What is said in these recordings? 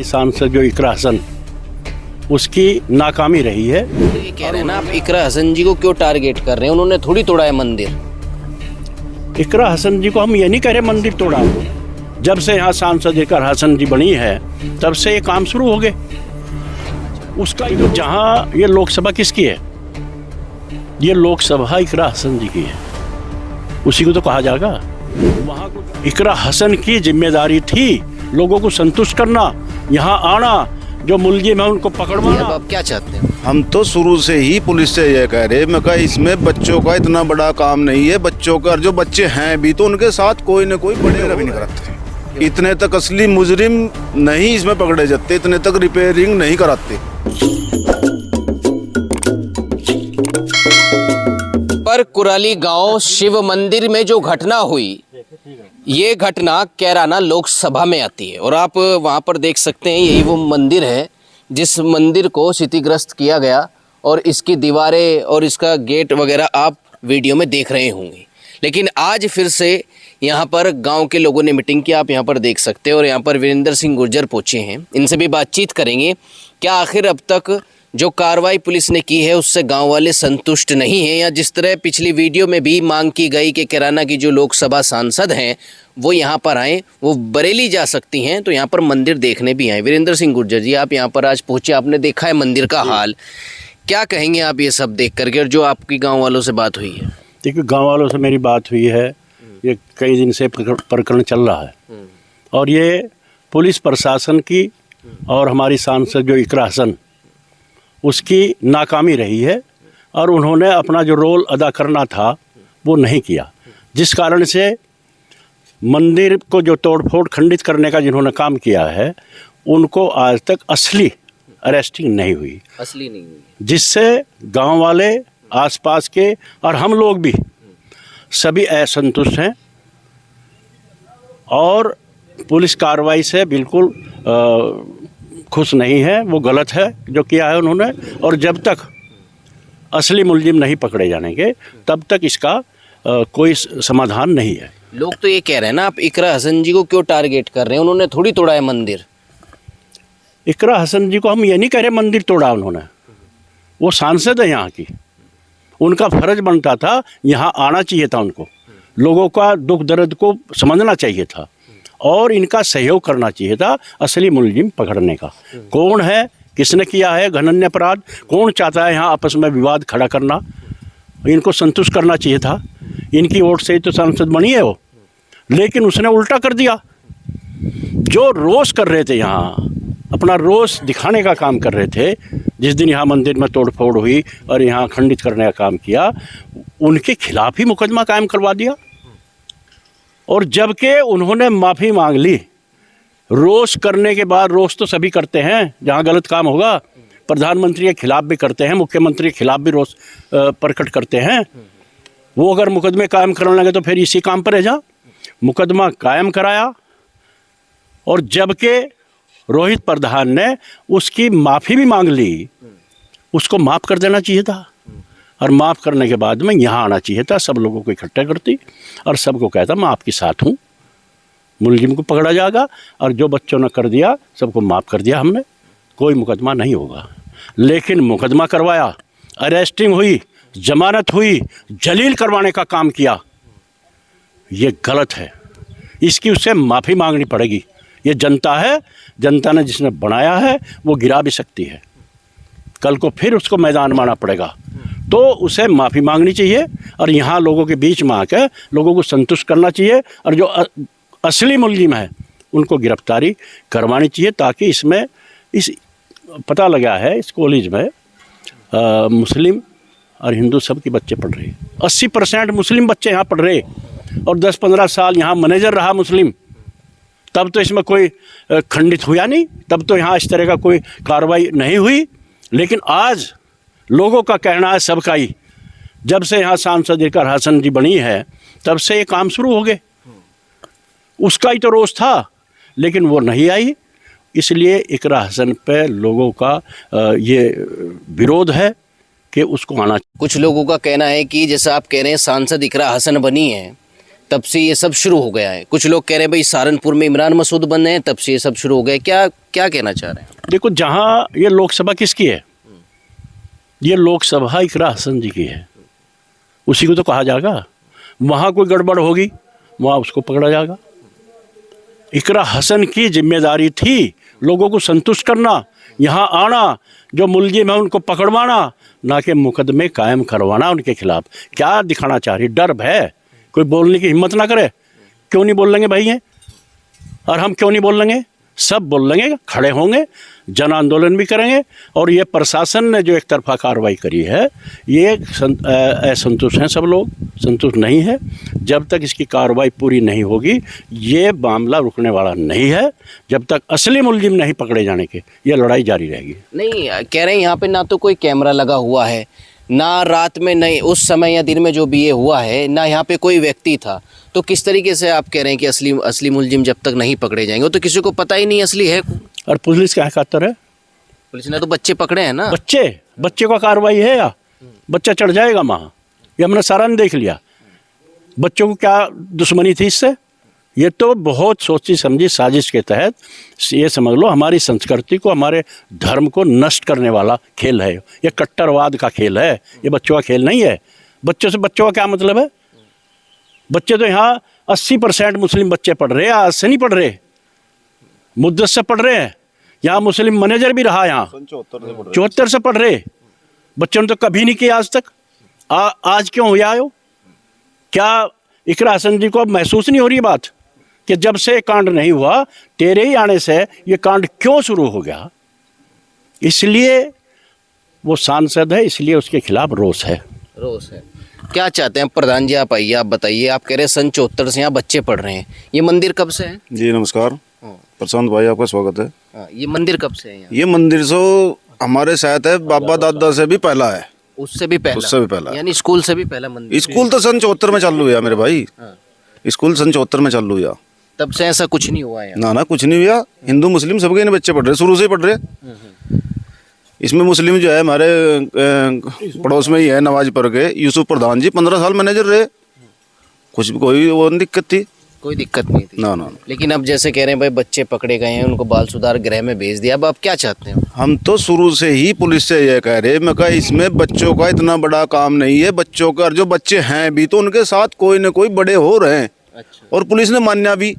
सांसद जो इकरा हसन, उसकी नाकामी रही है। तो ये कह रहे हैं ना आप इकरा हसन जी को क्यों टारगेट कर रहे हैं? उन्होंने थोड़ी तोड़ा है मंदिर। इकरा हसन जी को हम ये नहीं कह रहे मंदिर तोड़ा। जब से यहाँ सांसद इकरा हसन जी बनी है तब से ये काम शुरू हो गए। उसका जहाँ ये लोकसभा किसकी है? ये लोकसभा इकरा हसन जी की है, उसी को तो कहा जाएगा। वहाँ इकरा हसन की जिम्मेदारी थी लोगों को संतुष्ट करना, यहाँ आना, जो मुलजिम है उनको पकड़वाना। अब आप क्या चाहते हैं? हम तो शुरू से ही पुलिस से ये कह रहे, मैं कहा इसमें बच्चों का इतना बड़ा काम नहीं है। बच्चों का, जो बच्चे हैं भी तो उनके साथ कोई न कोई बड़े भी नहीं कराते। इतने तक असली मुजरिम नहीं इसमें पकड़े जाते, इतने तक रिपेयरिंग नहीं कराते। पर कुराली गांव शिव मंदिर में जो घटना हुई, ये घटना कैराना लोकसभा में आती है और आप वहां पर देख सकते हैं यही वो मंदिर है जिस मंदिर को क्षतिग्रस्त किया गया और इसकी दीवारें और इसका गेट वगैरह आप वीडियो में देख रहे होंगे। लेकिन आज फिर से यहाँ पर गांव के लोगों ने मीटिंग की, आप यहाँ पर देख सकते हैं। और यहाँ पर वीरेंद्र सिंह गुर्जर पहुँचे हैं, इनसे भी बातचीत करेंगे। क्या आखिर अब तक जो कार्रवाई पुलिस ने की है उससे गांव वाले संतुष्ट नहीं हैं, या जिस तरह पिछली वीडियो में भी मांग की गई कि कैराना की जो लोकसभा सांसद हैं वो यहाँ पर आएँ, वो बरेली जा सकती हैं तो यहाँ पर मंदिर देखने भी आए। वीरेंद्र सिंह गुर्जर जी, आप यहाँ पर आज पहुँचे, आपने देखा है मंदिर का हाल, क्या कहेंगे आप ये सब देख करके? और जो आपकी गाँव वालों से बात हुई है? देखिए, गाँव वालों से मेरी बात हुई है, ये कई दिन से प्रकरण चल रहा है और ये पुलिस प्रशासन की और हमारी सांसद जो इकरा हसन, उसकी नाकामी रही है और उन्होंने अपना जो रोल अदा करना था वो नहीं किया, जिस कारण से मंदिर को जो तोड़फोड़ खंडित करने का जिन्होंने काम किया है उनको आज तक असली अरेस्टिंग नहीं हुई, असली नहीं हुई, जिससे गांव वाले, आसपास के और हम लोग भी सभी असंतुष्ट हैं और पुलिस कार्रवाई से बिल्कुल खुश नहीं है। वो गलत है जो किया है उन्होंने, और जब तक असली मुलजिम नहीं पकड़े जाएंगे तब तक इसका कोई समाधान नहीं है। लोग तो ये कह रहे हैं ना आप इकरा हसन जी को क्यों टारगेट कर रहे हैं? उन्होंने थोड़ी तोड़ा है मंदिर। इकरा हसन जी को हम ये नहीं कह रहे मंदिर तोड़ा उन्होंने, वो सांसद है यहाँ की, उनका फर्ज बनता था यहाँ आना चाहिए था, उनको लोगों का दुख दर्द को समझना चाहिए था और इनका सहयोग करना चाहिए था असली मुलजिम पकड़ने का। कौन है, किसने किया है घनन्य अपराध, कौन चाहता है यहाँ आपस में विवाद खड़ा करना, इनको संतुष्ट करना चाहिए था। इनकी वोट से ही तो सांसद बनी है वो, लेकिन उसने उल्टा कर दिया। जो रोष कर रहे थे, यहाँ अपना रोष दिखाने का काम कर रहे थे, जिस दिन यहाँ मंदिर में तोड़फोड़ हुई और यहाँ खंडित करने का काम किया, उनके खिलाफ ही मुकदमा कायम करवा दिया। और जबकि उन्होंने माफ़ी मांग ली, रोष करने के बाद, रोष तो सभी करते हैं जहाँ गलत काम होगा, प्रधानमंत्री के खिलाफ भी करते हैं, मुख्यमंत्री के खिलाफ भी रोष प्रकट करते हैं। वो अगर मुकदमे कायम करने लगे तो फिर इसी काम पर है। जहाँ मुकदमा कायम कराया और जबकि रोहित प्रधान ने उसकी माफ़ी भी मांग ली, उसको माफ़ कर देना चाहिए था और माफ़ करने के बाद में यहाँ आना चाहिए था, सब लोगों को इकट्ठा करती और सबको कहता मैं आपके साथ हूँ, मुलजिम को पकड़ा जाएगा और जो बच्चों ने कर दिया सबको माफ़ कर दिया हमने, कोई मुकदमा नहीं होगा। लेकिन मुकदमा करवाया, अरेस्टिंग हुई, जमानत हुई, जलील करवाने का काम किया, ये गलत है। इसकी उससे माफ़ी मांगनी पड़ेगी। ये जनता है, जनता ने जिसने बनाया है वो गिरा भी सकती है, कल को फिर उसको मैदान में आना पड़ेगा, तो उसे माफ़ी मांगनी चाहिए और यहाँ लोगों के बीच में आकर लोगों को संतुष्ट करना चाहिए और जो असली मुलजिम है उनको गिरफ्तारी करवानी चाहिए, ताकि इसमें पता लगा है इस कॉलेज में मुस्लिम और हिंदू सब के बच्चे पढ़ रहे हैं। 80% मुस्लिम बच्चे यहाँ पढ़ रहे और 10-15 साल यहाँ मैनेजर रहा मुस्लिम, तब तो इसमें कोई खंडित हुआ नहीं, तब तो यहाँ इस तरह का कोई कार्रवाई नहीं हुई। लेकिन आज लोगों का कहना है, सबका ही, जब से यहाँ सांसद इकरा हसन जी बनी है तब से ये काम शुरू हो गए। उसका ही तो रोष था, लेकिन वो नहीं आई, इसलिए इकरा हसन पे लोगों का ये विरोध है कि उसको आना। कुछ लोगों का कहना है कि जैसा आप कह रहे हैं सांसद इकरा हसन बनी है, तब से ये सब शुरू हो गया है। कुछ लोग कह रहे हैं भाई सहारनपुर में इमरान मसूद बने हैं, तब से ये सब शुरू हो गया। क्या क्या कहना चाह रहे हैं? देखो, जहाँ ये लोकसभा किसकी है? ये लोकसभा इकरा हसन जी की है, उसी को तो कहा जाएगा। वहाँ कोई गड़बड़ होगी, वहाँ उसको पकड़ा जाएगा। इकरा हसन की जिम्मेदारी थी लोगों को संतुष्ट करना, यहाँ आना, जो मुलजिम है उनको पकड़वाना, ना कि मुकदमे कायम करवाना उनके खिलाफ। क्या दिखाना चाह रही? डर है, कोई बोलने की हिम्मत ना करे। क्यों नहीं बोल लेंगे भाई ये? और हम क्यों नहीं बोल लेंगे? सब बोल लेंगे, खड़े होंगे, जन आंदोलन भी करेंगे। और ये प्रशासन ने जो एक तरफा कार्रवाई करी है, ये असंतुष्ट हैं सब लोग, संतुष्ट नहीं है। जब तक इसकी कार्रवाई पूरी नहीं होगी, ये मामला रुकने वाला नहीं है। जब तक असली मुलजिम नहीं पकड़े जाने के, ये लड़ाई जारी रहेगी। नहीं, कह रहे हैं यहाँ पे ना तो कोई कैमरा लगा हुआ है, ना रात में, नहीं उस समय या दिन में जो भी ये हुआ है, ना यहाँ पे कोई व्यक्ति था। तो किस तरीके से आप कह रहे हैं कि असली मुलजिम जब तक नहीं पकड़े जाएंगे, तो किसी को पता ही नहीं असली है कौन? और पुलिस क्या खातर है? पुलिस ने तो बच्चे पकड़े हैं ना। बच्चे का कार्रवाई है या बच्चा चढ़ जाएगा वहाँ? ये हमने सारा नहीं देख लिया। बच्चों को क्या दुश्मनी थी इससे? ये तो बहुत सोची समझी साजिश के तहत, ये समझ लो, हमारी संस्कृति को, हमारे धर्म को नष्ट करने वाला खेल है। ये कट्टरवाद का खेल है, ये बच्चों का खेल नहीं है। बच्चों का क्या मतलब है? बच्चे तो यहाँ 80% मुस्लिम बच्चे पढ़ रहे हैं, आज से नहीं पढ़ रहे, मुद्दत से पढ़ रहे हैं। यहाँ मुस्लिम मैनेजर भी रहा, यहाँ 74 से पढ़ रहे। बच्चों ने तो कभी नहीं किया आज तक। आज क्यों हुआ हो? क्या इकरा हसन जी को महसूस नहीं हो रही बात कि जब से कांड नहीं हुआ, तेरे ही आने से ये कांड क्यों शुरू हो गया? इसलिए वो सांसद है, इसलिए उसके खिलाफ रोष है। क्या चाहते हैं प्रधान जी? आप आइए, आप बताइए। आप कह रहे हैं सन 74 से यहाँ बच्चे पढ़ रहे हैं। ये मंदिर कब से है? जी नमस्कार, प्रशांत भाई आपका स्वागत है। ये मंदिर कब से है यहाँ? ये मंदिर सो हमारे साथ है, बाबा दादा से भी पहला है। उससे भी पहला? यानी स्कूल से भी पहला मंदिर? स्कूल तो सन 74 में चालू हुआ मेरे भाई। स्कूल सन 74 में चालू हुआ, तब से ऐसा कुछ नहीं हुआ है? ना कुछ नहीं हुआ। हिंदू मुस्लिम सबके बच्चे पढ़ रहे, शुरू से ही पढ़ रहे। इसमें मुस्लिम जो है हमारे पड़ोस में ही है, नवाजपुर के यूसुफ प्रधान जी 15 साल मैनेजर रहे। कोई वो दिक्कत थी? कोई दिक्कत नहीं थी ना। लेकिन अब जैसे कह रहे हैं भाई बच्चे पकड़े गए हैं, उनको बाल सुधार गृह में भेज दिया। अब आप क्या चाहते हैं? हम तो शुरू से ही पुलिस से ये कह रहे, मैं कहा इसमें बच्चों का इतना बड़ा काम नहीं है। बच्चों का जो बच्चे हैं भी, तो उनके साथ कोई न कोई बड़े हो रहे हैं। अच्छा। और पुलिस ने मान्या भी,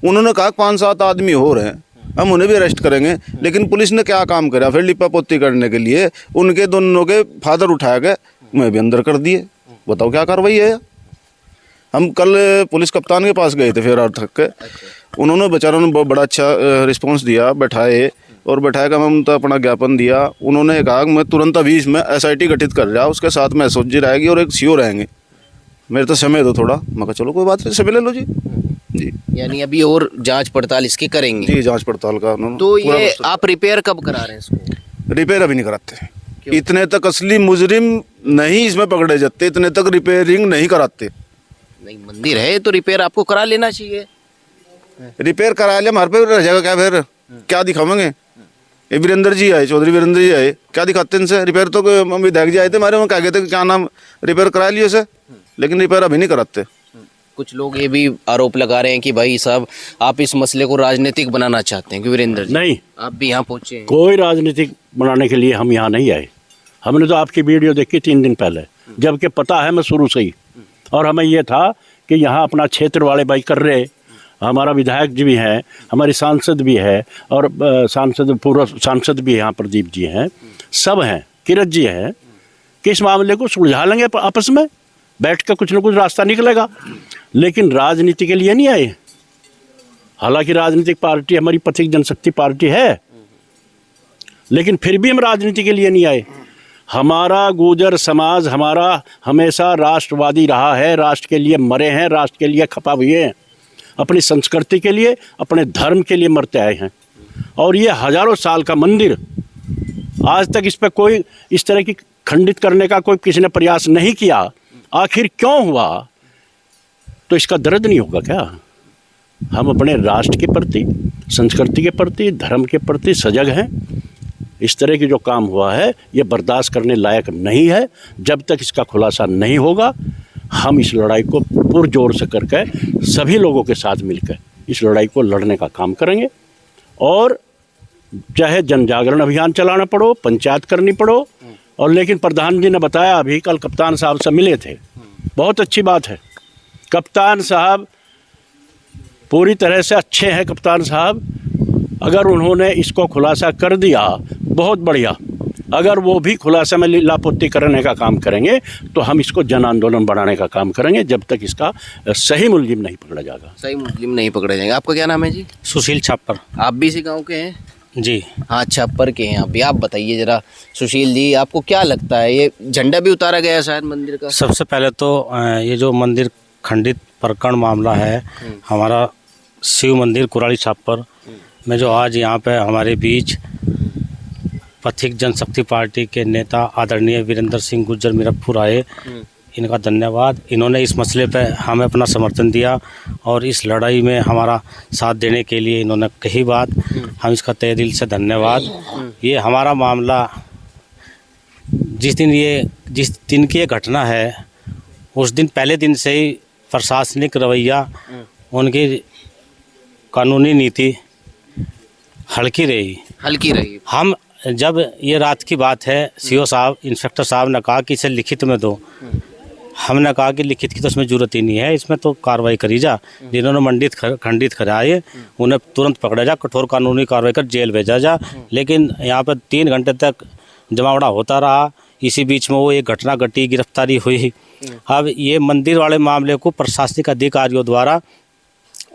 उन्होंने कहा 5-7 आदमी हो रहे हैं, हम उन्हें भी अरेस्ट करेंगे। लेकिन पुलिस ने क्या काम करा? फिर लिपा पोती करने के लिए उनके दोनों के फादर उठाया गए, मैं भी अंदर कर दिए। बताओ क्या कार्रवाई है? हम कल पुलिस कप्तान के पास गए थे फिर थक के। उन्होंने बेचारों ने बहुत बड़ा अच्छा रिस्पांस दिया, बैठाए का हम तो अपना ज्ञापन दिया। उन्होंने कहा मैं तुरंत अभी इसमें SIT गठित कर रहा, उसके साथ में SOG रहेगी और एक CO रहेंगे, मेरे तो समय दो थोड़ा। मैं कहा चलो कोई बात नहीं, समय ले लो जी। यानी अभी और जांच पड़ताल इसकी करेंगे? जी, जांच पड़ताल का उन्होंने। तो ये आप रिपेयर कब करा रहे हैं इसको? रिपेयर अभी नहीं कराते। इतने तक असली मुजरिम नहीं इसमें पकड़े जाते, इतने तक रिपेयरिंग नहीं कराते। नहीं, मंदिर है तो रिपेयर आपको करा लेना चाहिए। रिपेयर करा लिया, हमारे पे रह जाएगा क्या? फिर क्या दिखावेंगे? ये वीरेंद्र जी आए, चौधरी वीरेंद्र जी आए, क्या दिखाते इनसे? रिपेयर तो विधायक जी आए थे हमारे, वहाँ कह गए थे क्या नाम, रिपेयर करा लिए से, लेकिन रिपेयर अभी नहीं कराते। कुछ लोग ये भी आरोप लगा रहे हैं कि भाई साहब आप इस मसले को राजनीतिक बनाना चाहते हैं कि वीरेंद्र जी? नहीं, आप भी यहाँ पहुँचे हैं। कोई राजनीतिक बनाने के लिए हम यहाँ नहीं आए। हमने तो आपकी वीडियो देखी 3 दिन पहले, जबकि पता है मैं शुरू से ही, और हमें ये था कि यहाँ अपना क्षेत्र वाले भाई कर रहे। हमारा विधायक जी भी हैं, हमारी सांसद भी है, और पूर्व सांसद भी यहाँ प्रदीप जी हैं, सब हैं, किरत जी हैं, कि इस मामले को सुलझा लेंगे आपस में बैठ कर, कुछ ना कुछ रास्ता निकलेगा। लेकिन राजनीति के लिए नहीं आए। हालांकि राजनीतिक पार्टी हमारी पथिक जनशक्ति पार्टी है, लेकिन फिर भी हम राजनीति के लिए नहीं आए। हमारा गुर्जर समाज हमारा हमेशा राष्ट्रवादी रहा है, राष्ट्र के लिए मरे हैं, राष्ट्र के लिए खपा हुए हैं, अपनी संस्कृति के लिए, अपने धर्म के लिए मरते आए हैं। और ये हजारों साल का मंदिर, आज तक इस पर कोई इस तरह की खंडित करने का कोई किसी ने प्रयास नहीं किया। आखिर क्यों हुआ? तो इसका दर्द नहीं होगा क्या? हम अपने राष्ट्र के प्रति, संस्कृति के प्रति, धर्म के प्रति सजग हैं। इस तरह की जो काम हुआ है ये बर्दाश्त करने लायक नहीं है। जब तक इसका खुलासा नहीं होगा हम इस लड़ाई को पुरजोर से करके सभी लोगों के साथ मिलकर इस लड़ाई को लड़ने का काम करेंगे। और चाहे जन जागरण अभियान चलाना पड़ो, पंचायत करनी पड़ो। और लेकिन प्रधान जी ने बताया, अभी कल कप्तान साहब से मिले थे, बहुत अच्छी बात है। कप्तान साहब पूरी तरह से अच्छे हैं। कप्तान साहब अगर उन्होंने इसको खुलासा कर दिया, बहुत बढ़िया। अगर वो भी खुलासा में लापत्ती करने का काम करेंगे तो हम इसको जन आंदोलन बढ़ाने का काम करेंगे जब तक इसका सही मुलजिम नहीं पकड़ा जाएगा। सही मुस्लिम नहीं पकड़े जाएंगे। आपका क्या नाम है जी? सुशील छापर। आप भी इसी गांव के हैं? जी हाँ, छप्पर के हैं आप भी। आप बताइए जरा सुशील जी, आपको क्या लगता है, ये झंडा भी उतारा गया है शायद मंदिर का? सबसे पहले तो ये जो मंदिर खंडित प्रकरण मामला है, हमारा शिव मंदिर कुराली छापर में जो आज यहाँ पे हमारे बीच पथिक जनशक्ति पार्टी के नेता आदरणीय वीरेंद्र सिंह गुर्जर मीरपुर आए, इनका धन्यवाद। इन्होंने इस मसले पे हमें अपना समर्थन दिया और इस लड़ाई में हमारा साथ देने के लिए इन्होंने कही बात, हम इसका तहे दिल से धन्यवाद। ये हमारा मामला जिस दिन की ये घटना है, उस दिन पहले दिन से ही प्रशासनिक रवैया, उनकी कानूनी नीति हल्की रही। हम जब ये रात की बात है, सीओ साहब, इंस्पेक्टर साहब ने कहा कि इसे लिखित में दो। हमने कहा कि लिखित की तो इसमें ज़रूरत ही नहीं है, इसमें तो कार्रवाई करी जा। जिन्होंने खंडित कराए उन्हें तुरंत पकड़ा जा, कठोर कानूनी कार्रवाई कर जेल भेजा जा। लेकिन यहाँ पर 3 घंटे तक जमावड़ा होता रहा। इसी बीच में वो एक घटना घटी, गिरफ्तारी हुई। अब ये मंदिर वाले मामले को प्रशासनिक अधिकारियों द्वारा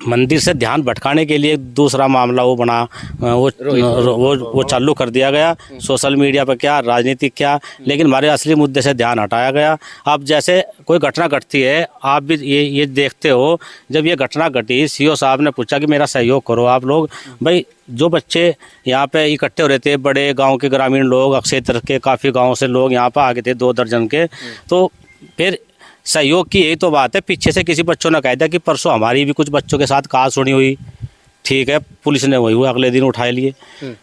मंदिर से ध्यान भटकाने के लिए दूसरा मामला वो बना, वो चालू कर दिया गया। सोशल मीडिया पर क्या, राजनीतिक क्या, लेकिन हमारे असली मुद्दे से ध्यान हटाया गया। अब जैसे कोई घटना घटती है, आप भी ये देखते हो, जब ये घटना घटी, सीओ साहब ने पूछा कि मेरा सहयोग करो आप लोग। भाई जो बच्चे यहाँ पे इकट्ठे हो रहे थे, बड़े गाँव के ग्रामीण लोग, क्षेत्र के काफ़ी गाँव से लोग यहाँ पर आ गए थे, 2 दर्जन के। तो फिर सहयोग की यही तो बात है। पीछे से किसी बच्चों ने कहा था कि परसों हमारी भी कुछ बच्चों के साथ कहा सुनी हुई, ठीक है, पुलिस ने वही हुआ, अगले दिन उठा लिए।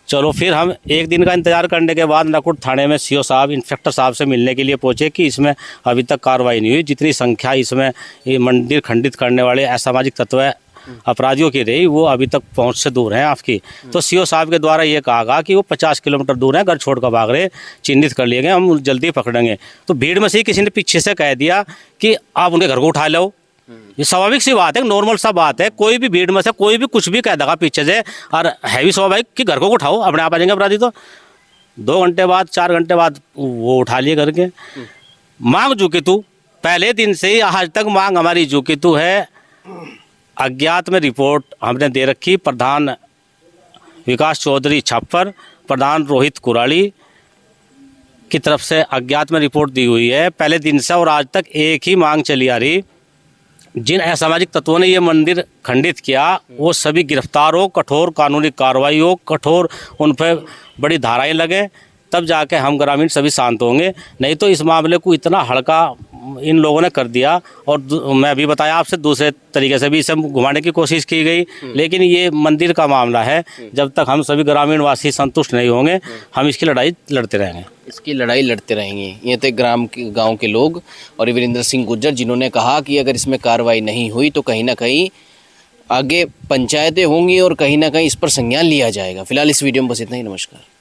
चलो फिर हम 1 दिन का इंतजार करने के बाद नकुट थाने में सीओ साहब, इंस्पेक्टर साहब से मिलने के लिए पहुंचे कि इसमें अभी तक कार्रवाई नहीं हुई। जितनी संख्या इसमें ये मंदिर खंडित करने वाले असामाजिक तत्व अपराधियों की रही, वो अभी तक पहुंच से दूर हैं आपकी। तो सीओ साहब के द्वारा ये कहा गया कि वो 50 किलोमीटर दूर हैं, घर छोड़ कर भाग रहे, चिन्हित कर लिए गए, हम जल्दी पकड़ेंगे। तो भीड़ में से ही किसी ने पीछे से कह दिया कि आप उनके घर को उठा लो। ये स्वाभाविक सी बात है, नॉर्मल सा बात है। कोई भी भीड़ में से कोई भी कुछ भी कह देगा पीछे से, और है भी स्वाभाविक कि घर को उठाओ, अपने आप आ जाएंगे अपराधी। तो 2 घंटे बाद, 4 घंटे बाद वो उठा लिए करके। मांग जुकेतु पहले दिन से ही आज तक मांग हमारी जुकेतु है। अज्ञात में रिपोर्ट हमने दे रखी, प्रधान विकास चौधरी छापर, प्रधान रोहित कुराली की तरफ से अज्ञात में रिपोर्ट दी हुई है पहले दिन से। और आज तक एक ही मांग चली आ रही, जिन असामाजिक तत्वों ने ये मंदिर खंडित किया वो सभी गिरफ्तार हो, कठोर कानूनी कार्रवाई हो, कठोर उन पर बड़ी धाराएं लगे, तब जाके हम ग्रामीण सभी शांत होंगे। नहीं तो इस मामले को इतना हल्का इन लोगों ने कर दिया। और मैं अभी बताया आपसे, दूसरे तरीके से भी इसे घुमाने की कोशिश की गई। लेकिन ये मंदिर का मामला है, जब तक हम सभी ग्रामीणवासी संतुष्ट नहीं होंगे, हम इसकी लड़ाई लड़ते रहेंगे। ये थे गांव के लोग और वीरेंद्र सिंह गुर्जर, जिन्होंने कहा कि अगर इसमें कार्रवाई नहीं हुई तो कहीं ना कहीं आगे पंचायतें होंगी और कहीं ना कहीं इस पर संज्ञान लिया जाएगा। फिलहाल इस वीडियो में बस इतना ही। नमस्कार।